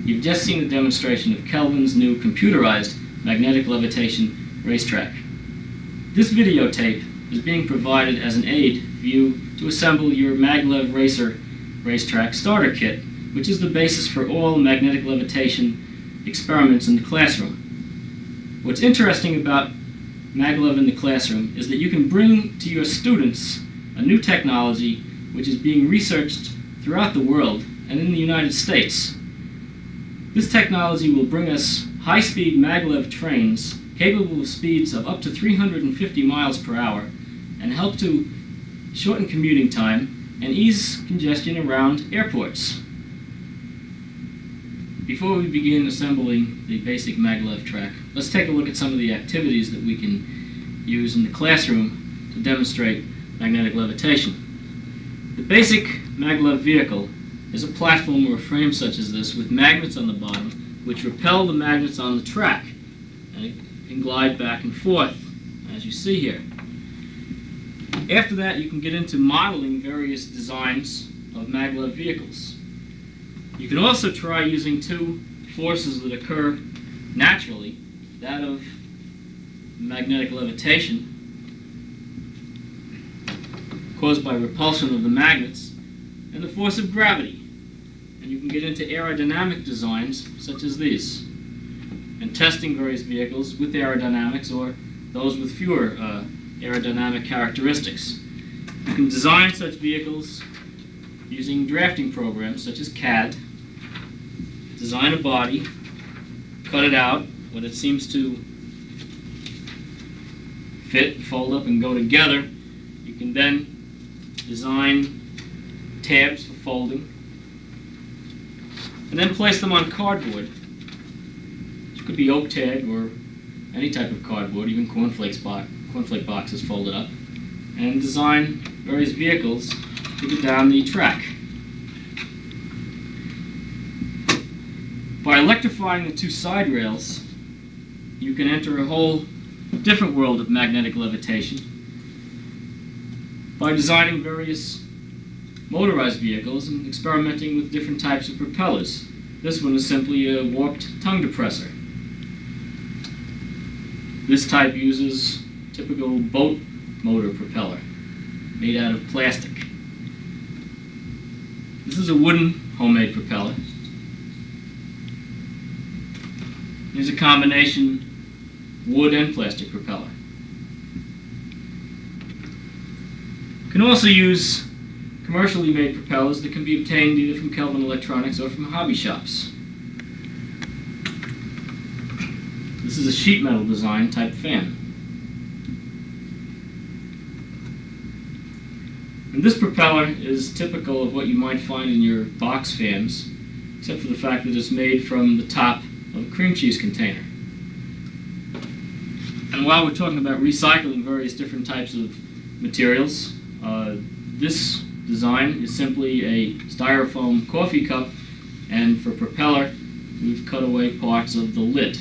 You've just seen a demonstration of Kelvin's new computerized magnetic levitation racetrack. This videotape is being provided as an aid for you to assemble your Maglev Racer racetrack starter kit, which is the basis for all magnetic levitation experiments in the classroom. What's interesting about Maglev in the classroom is that you can bring to your students a new technology which is being researched throughout the world and in the United States. This technology will bring us high-speed maglev trains capable of speeds of up to 350 miles per hour and help to shorten commuting time and ease congestion around airports. Before we begin assembling the basic maglev track, let's take a look at some of the activities that we can use in the classroom to demonstrate magnetic levitation. The basic maglev vehicle is a platform or a frame such as this with magnets on the bottom which repel the magnets on the track, and it can glide back and forth as you see here. After that, you can get into modeling various designs of maglev vehicles. You can also try using two forces that occur naturally, that of magnetic levitation caused by repulsion of the magnets and the force of gravity. And you can get into aerodynamic designs such as these and testing various vehicles with aerodynamics or those with fewer aerodynamic characteristics. You can design such vehicles using drafting programs such as CAD, design a body, cut it out when it seems to fit, fold up and go together. You can then design tabs for folding and then place them on cardboard. It could be oak tag or any type of cardboard, even cornflake boxes folded up, and design various vehicles to get down the track. By electrifying the two side rails, you can enter a whole different world of magnetic levitation by designing various motorized vehicles and experimenting with different types of propellers. This one is simply a warped tongue depressor. This type uses typical boat motor propeller made out of plastic. This is a wooden homemade propeller. Here's a combination wood and plastic propeller. You can also use commercially made propellers that can be obtained either from Kelvin Electronics or from hobby shops. This is a sheet metal design type fan. And this propeller is typical of what you might find in your box fans, except for the fact that it's made from the top of a cream cheese container. And while we're talking about recycling various different types of materials, this design is simply a styrofoam coffee cup, and for propeller we've cut away parts of the lid.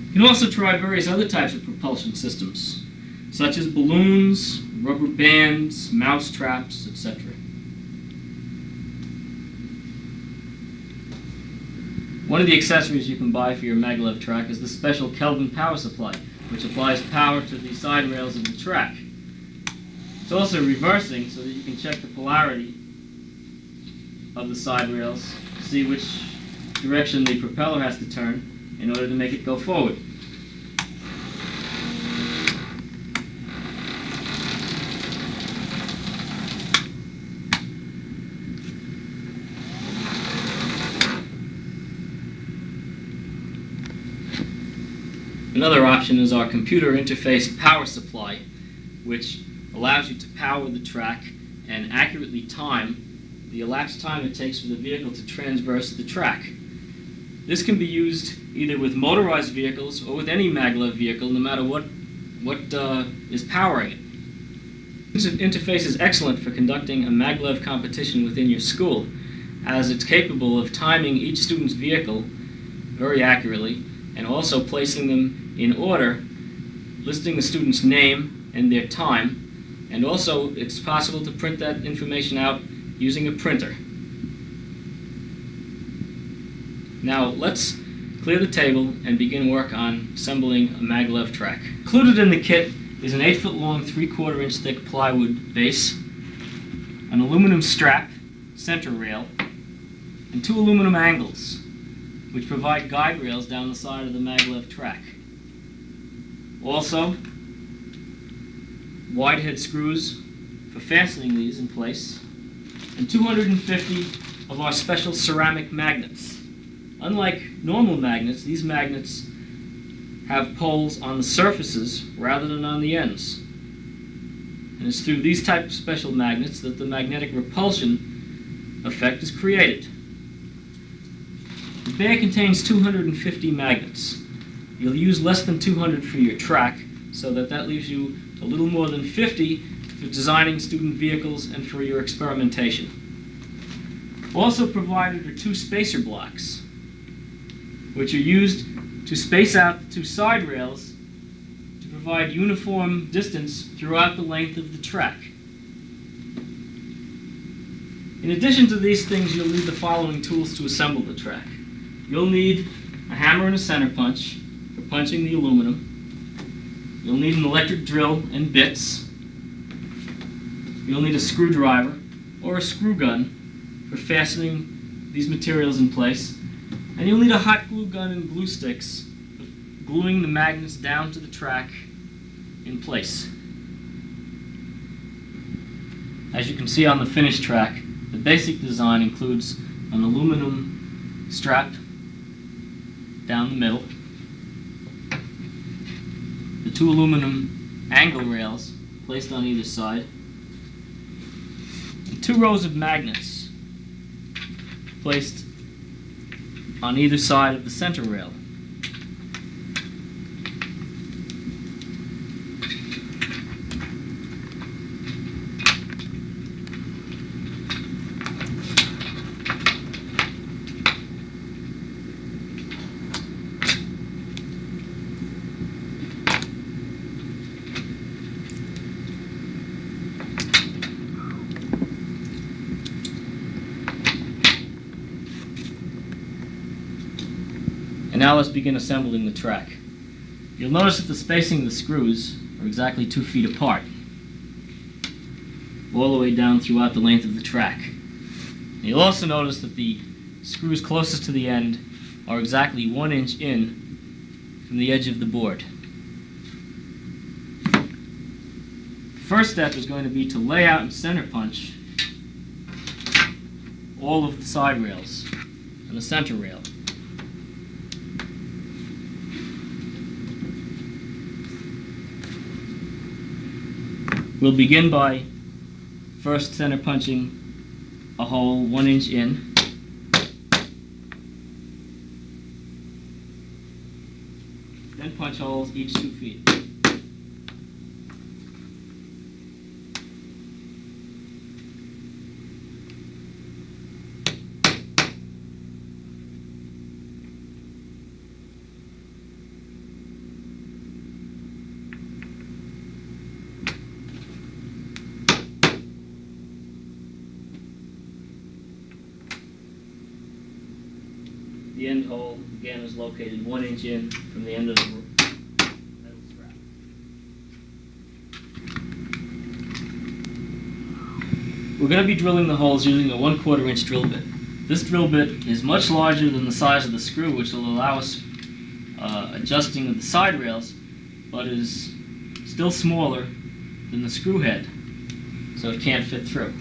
You can also try various other types of propulsion systems, such as balloons, rubber bands, mouse traps, etc. One of the accessories you can buy for your maglev track is the special Kelvin power supply, which applies power to the side rails of the track. It's also reversing so that you can check the polarity of the side rails to see which direction the propeller has to turn in order to make it go forward. Another option is our computer interface power supply, which allows you to power the track and accurately time the elapsed time it takes for the vehicle to transverse the track. This can be used either with motorized vehicles or with any maglev vehicle, no matter what is powering it. This interface is excellent for conducting a maglev competition within your school, as it's capable of timing each student's vehicle very accurately and also placing them in order, listing the student's name and their time, and also it's possible to print that information out using a printer. Now let's clear the table and begin work on assembling a maglev track. Included in the kit is an 8-foot long, 3/4 inch thick plywood base, an aluminum strap, center rail, and 2 aluminum angles, which provide guide rails down the side of the maglev track. Also, wide head screws for fastening these in place, and 250 of our special ceramic magnets. Unlike normal magnets, these magnets have poles on the surfaces rather than on the ends. And it's through these type of special magnets that the magnetic repulsion effect is created. The bag contains 250 magnets. You'll use less than 200 for your track, so that leaves you a little more than 50 for designing student vehicles and for your experimentation. Also provided are 2 spacer blocks, which are used to space out the 2 side rails to provide uniform distance throughout the length of the track. In addition to these things, you'll need the following tools to assemble the track. You'll need a hammer and a center punch for punching the aluminum. You'll need an electric drill and bits. You'll need a screwdriver or a screw gun for fastening these materials in place. And you'll need a hot glue gun and glue sticks for gluing the magnets down to the track in place. As you can see on the finished track, the basic design includes an aluminum strap down the middle, the 2 aluminum angle rails placed on either side, and 2 rows of magnets placed on either side of the center rail. And now let's begin assembling the track. You'll notice that the spacing of the screws are exactly 2 feet apart, all the way down throughout the length of the track. And you'll also notice that the screws closest to the end are exactly 1 inch in from the edge of the board. The first step is going to be to lay out and center punch all of the side rails and the center rail. We'll begin by first center punching a hole 1 inch in. Then punch holes each 2 feet. The end hole, again, is located 1 inch in from the end of the metal strap. We're going to be drilling the holes using a 1/4 inch drill bit. This drill bit is much larger than the size of the screw, which will allow us adjusting of the side rails, but is still smaller than the screw head, so it can't fit through.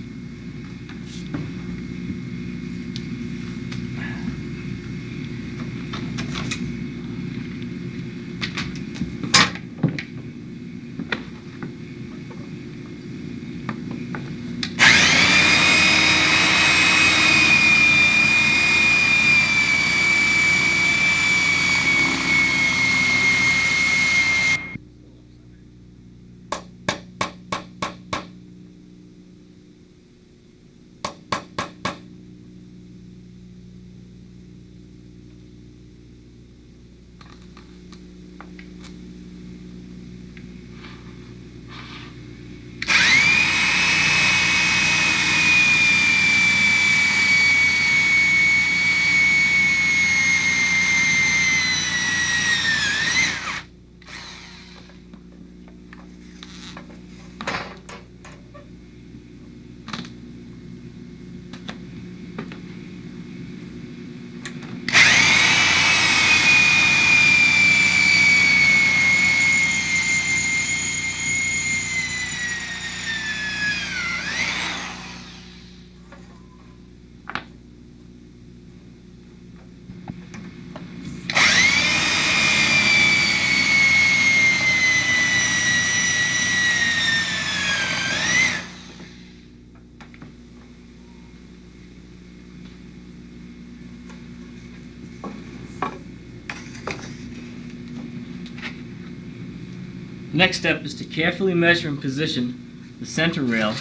Next step is to carefully measure and position the center rail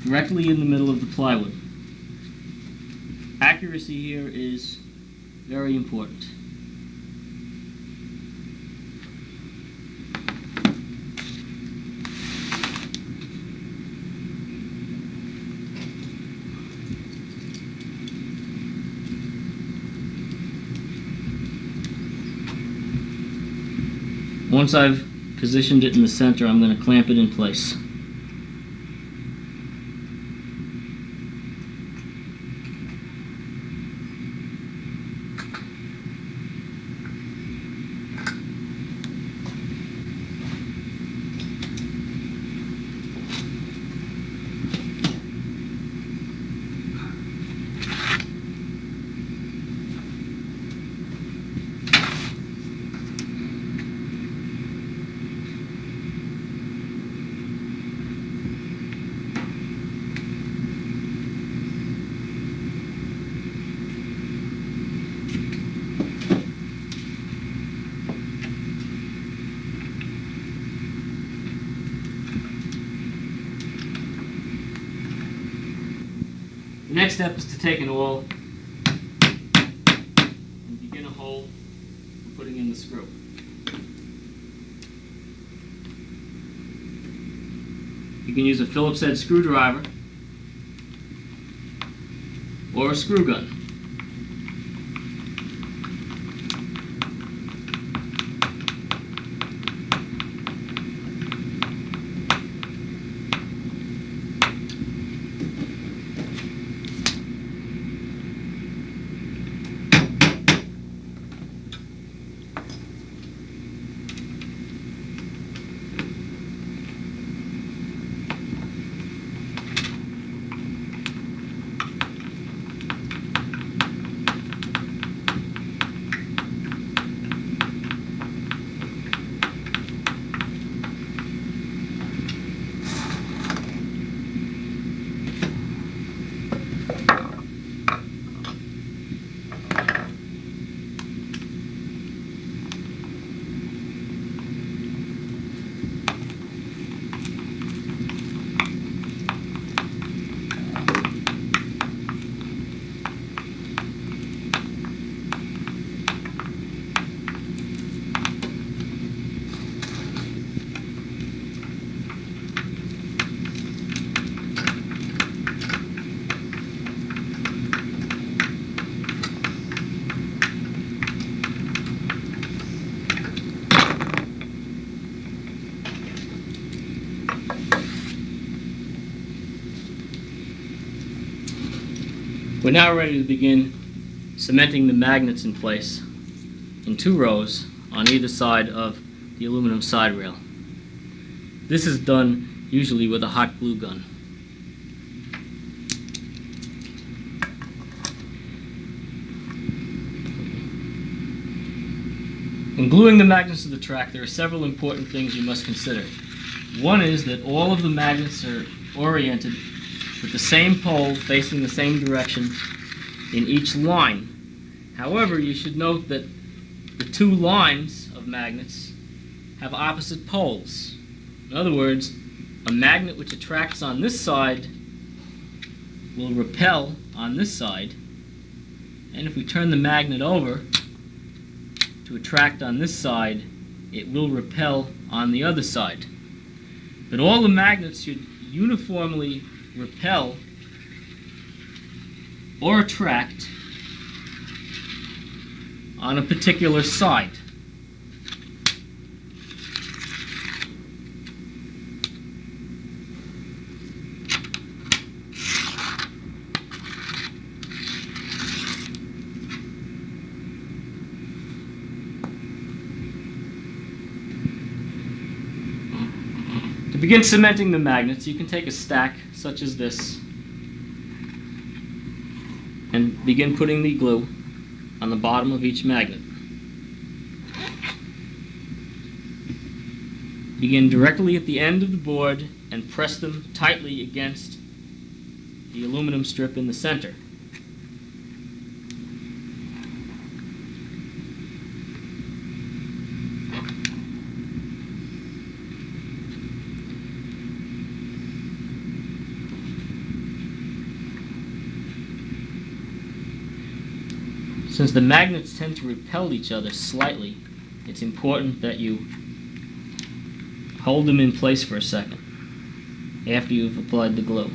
directly in the middle of the plywood. Accuracy here is very important. Once I've positioned it in the center, I'm going to clamp it in place. The next step is to take an awl and begin a hole for putting in the screw. You can use a Phillips head screwdriver or a screw gun. We're now ready to begin cementing the magnets in place in 2 rows on either side of the aluminum side rail. This is done usually with a hot glue gun. When gluing the magnets to the track, there are several important things you must consider. One is that all of the magnets are oriented with the same pole facing the same direction in each line. However, you should note that the 2 lines of magnets have opposite poles. In other words, a magnet which attracts on this side will repel on this side, and if we turn the magnet over to attract on this side, it will repel on the other side. But all the magnets should uniformly repel or attract on a particular side. To begin cementing the magnets, you can take a stack such as this and begin putting the glue on the bottom of each magnet. Begin directly at the end of the board and press them tightly against the aluminum strip in the center. Since the magnets tend to repel each other slightly, it's important that you hold them in place for a second after you've applied the glue.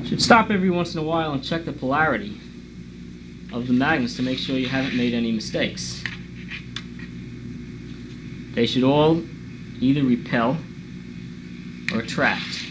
Should stop every once in a while and check the polarity of the magnets to make sure you haven't made any mistakes. They should all either repel or attract.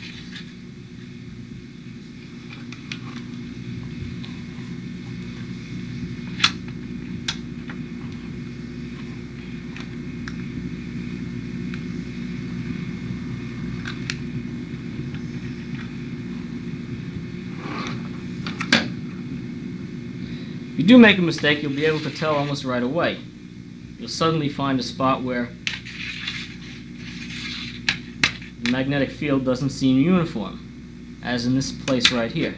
If you do make a mistake, you'll be able to tell almost right away. You'll suddenly find a spot where the magnetic field doesn't seem uniform, as in this place right here.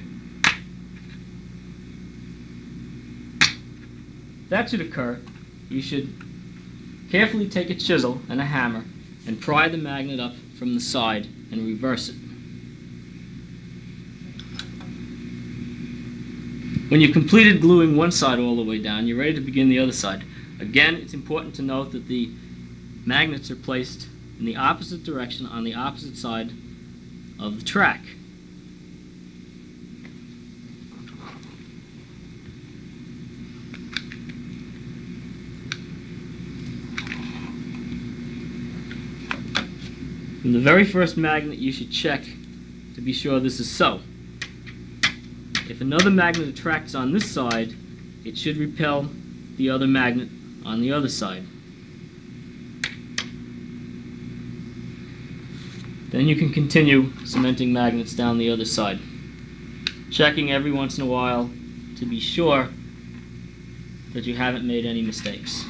If that should occur, you should carefully take a chisel and a hammer and pry the magnet up from the side and reverse it. When you've completed gluing one side all the way down, you're ready to begin the other side. Again, it's important to note that the magnets are placed in the opposite direction on the opposite side of the track. From the very first magnet, you should check to be sure this is so. If another magnet attracts on this side, it should repel the other magnet on the other side. Then you can continue cementing magnets down the other side, checking every once in a while to be sure that you haven't made any mistakes.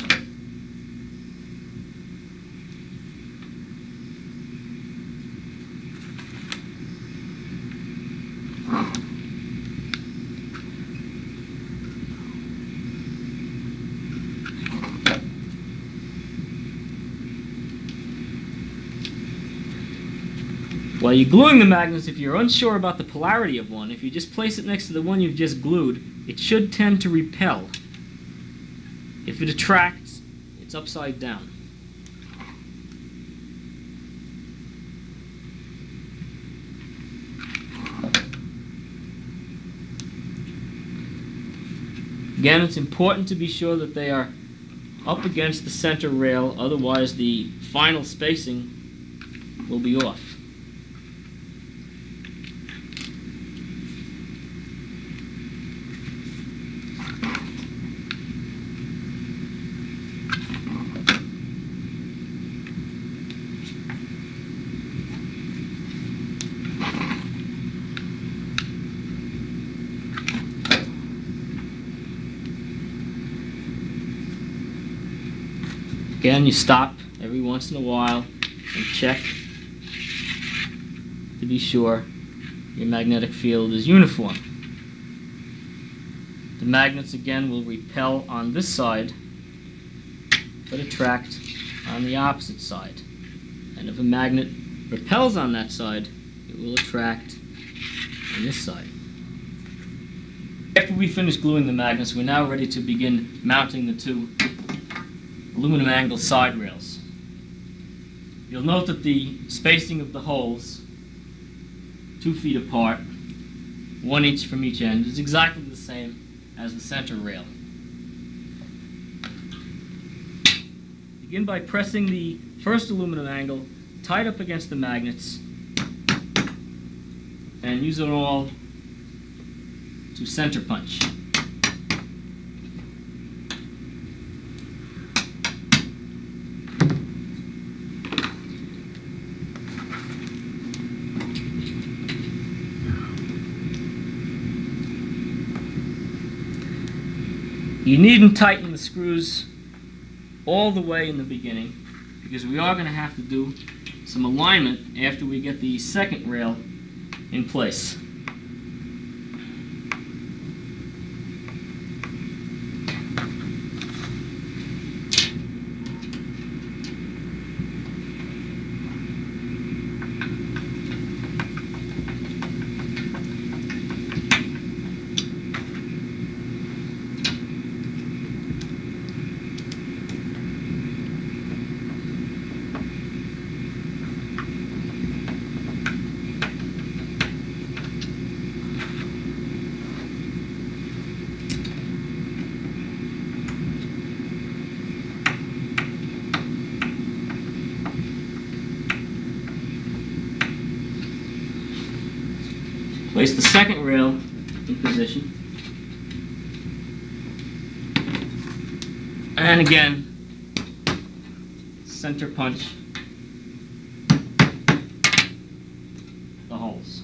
While you're gluing the magnets, if you're unsure about the polarity of one, if you just place it next to the one you've just glued, it should tend to repel. If it attracts, it's upside down. Again, it's important to be sure that they are up against the center rail, otherwise the final spacing will be off. Again, you stop every once in a while and check to be sure your magnetic field is uniform. The magnets again will repel on this side but attract on the opposite side. And if a magnet repels on that side, it will attract on this side. After we finish gluing the magnets, we're now ready to begin mounting the two aluminum angle side rails. You'll note that the spacing of the holes, 2 feet apart, 1 inch from each end, is exactly the same as the center rail. Begin by pressing the first aluminum angle tight up against the magnets and use an awl to center punch. You needn't tighten the screws all the way in the beginning, because we are going to have to do some alignment after we get the second rail in place. Place the second rail in position. And again, center punch the holes.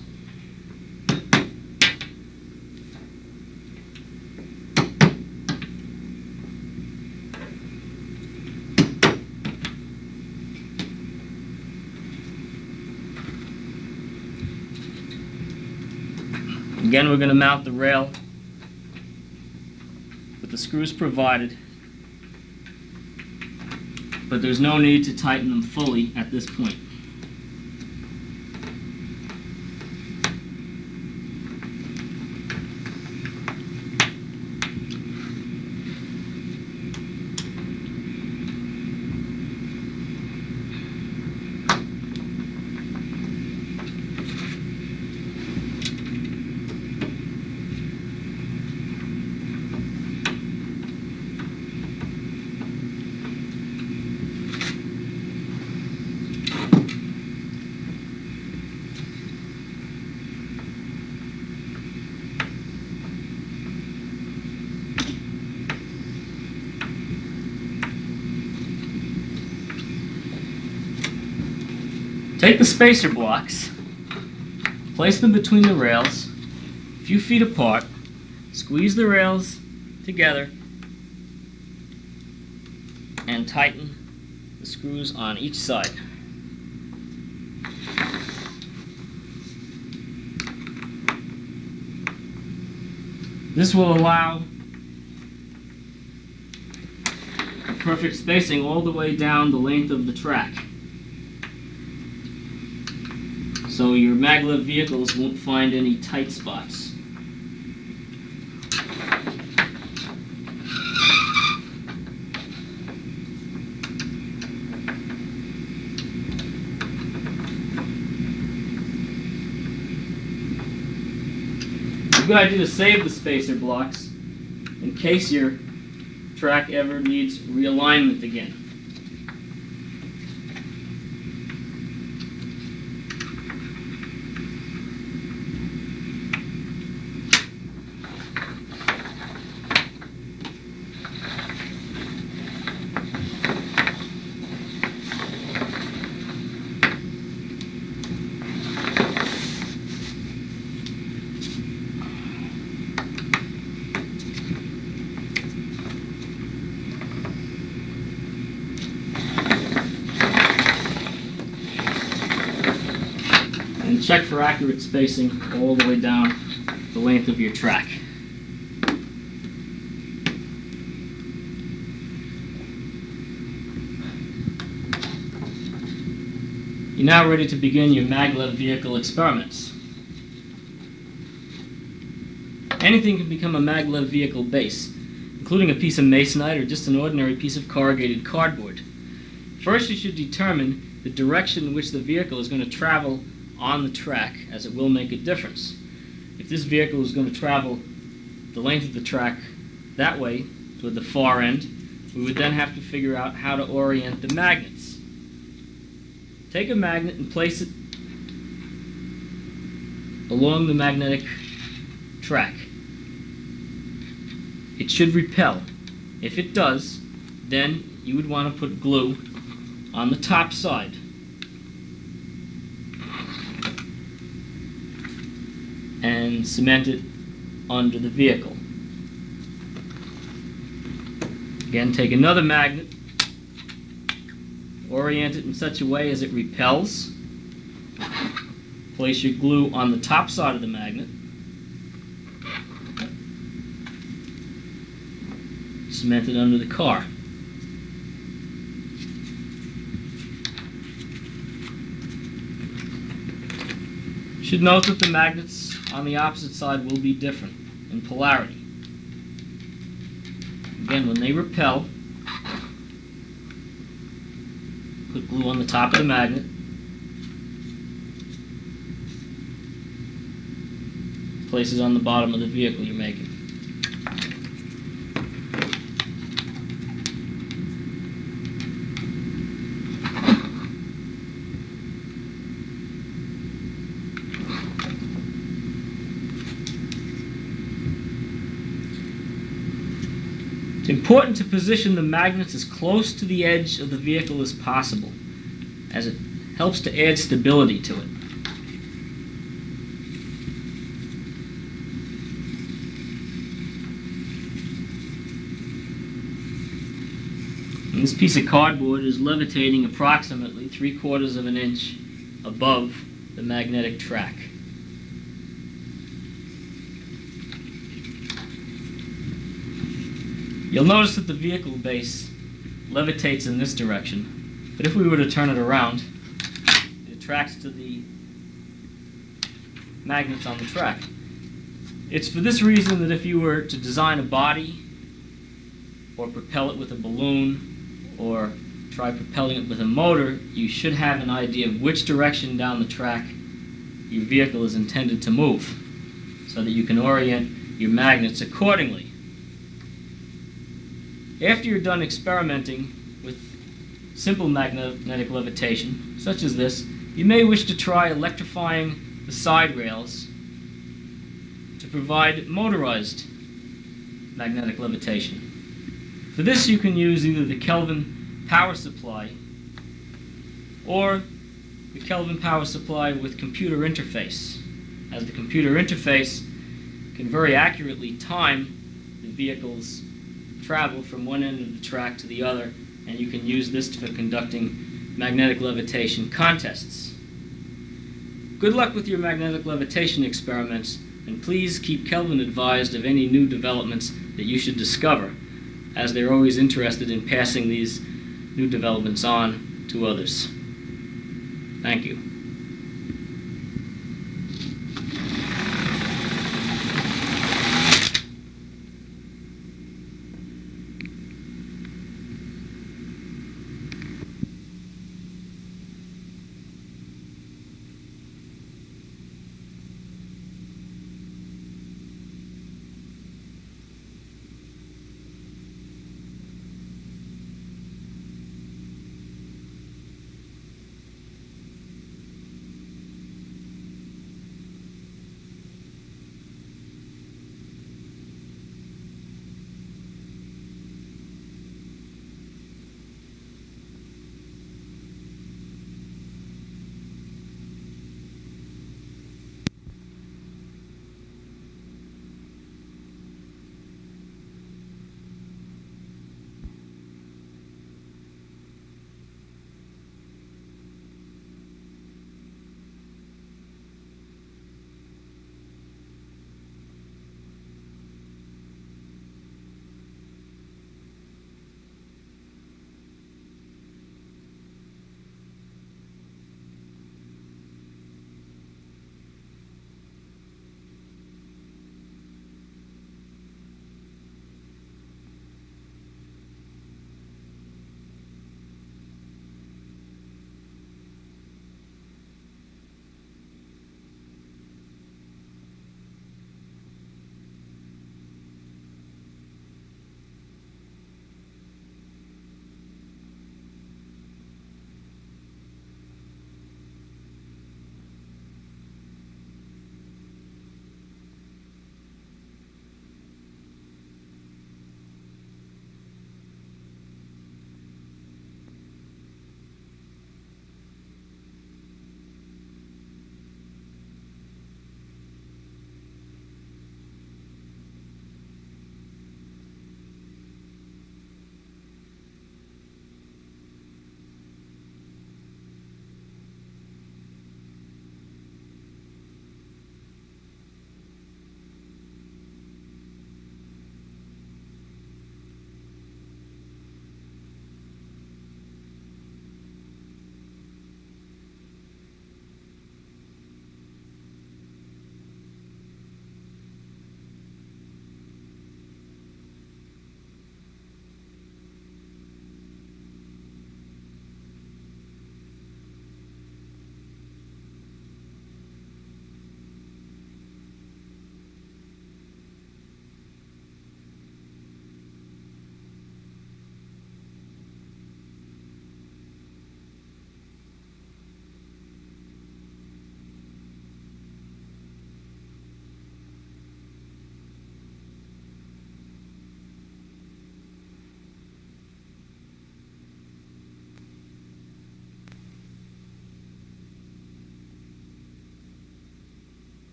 Again, we're going to mount the rail with the screws provided, but there's no need to tighten them fully at this point. Take the spacer blocks, place them between the rails, a few feet apart, squeeze the rails together, and tighten the screws on each side. This will allow perfect spacing all the way down the length of the track, so your maglev vehicles won't find any tight spots. A good idea to save the spacer blocks in case your track ever needs realignment again. And check for accurate spacing all the way down the length of your track. You're now ready to begin your maglev vehicle experiments. Anything can become a maglev vehicle base, including a piece of masonite or just an ordinary piece of corrugated cardboard. First, you should determine the direction in which the vehicle is going to travel on the track, as it will make a difference. If this vehicle is going to travel the length of the track that way, toward the far end, we would then have to figure out how to orient the magnets. Take a magnet and place it along the magnetic track. it should repel. If it does, then you would want to put glue on the top side. And cement it under the vehicle. Again, take another magnet, orient it in such a way as it repels. Place your glue on the top side of the magnet. Cement it under the car. You should note that the magnets on the opposite side will be different in polarity. Again, when they repel, put glue on the top of the magnet. Place it on the bottom of the vehicle you're making. It's important to position the magnets as close to the edge of the vehicle as possible, as it helps to add stability to it. And this piece of cardboard is levitating approximately 3/4 of an inch above the magnetic track. You'll notice that the vehicle base levitates in this direction, but if we were to turn it around, it attracts to the magnets on the track. It's for this reason that if you were to design a body, or propel it with a balloon, or try propelling it with a motor, you should have an idea of which direction down the track your vehicle is intended to move, so that you can orient your magnets accordingly. After you're done experimenting with simple magnetic levitation, such as this, you may wish to try electrifying the side rails to provide motorized magnetic levitation. For this, you can use either the Kelvin power supply or the Kelvin power supply with computer interface, as the computer interface can very accurately time the vehicle's travel from one end of the track to the other, and you can use this for conducting magnetic levitation contests. Good luck with your magnetic levitation experiments, and please keep Kelvin advised of any new developments that you should discover, as they're always interested in passing these new developments on to others. Thank you.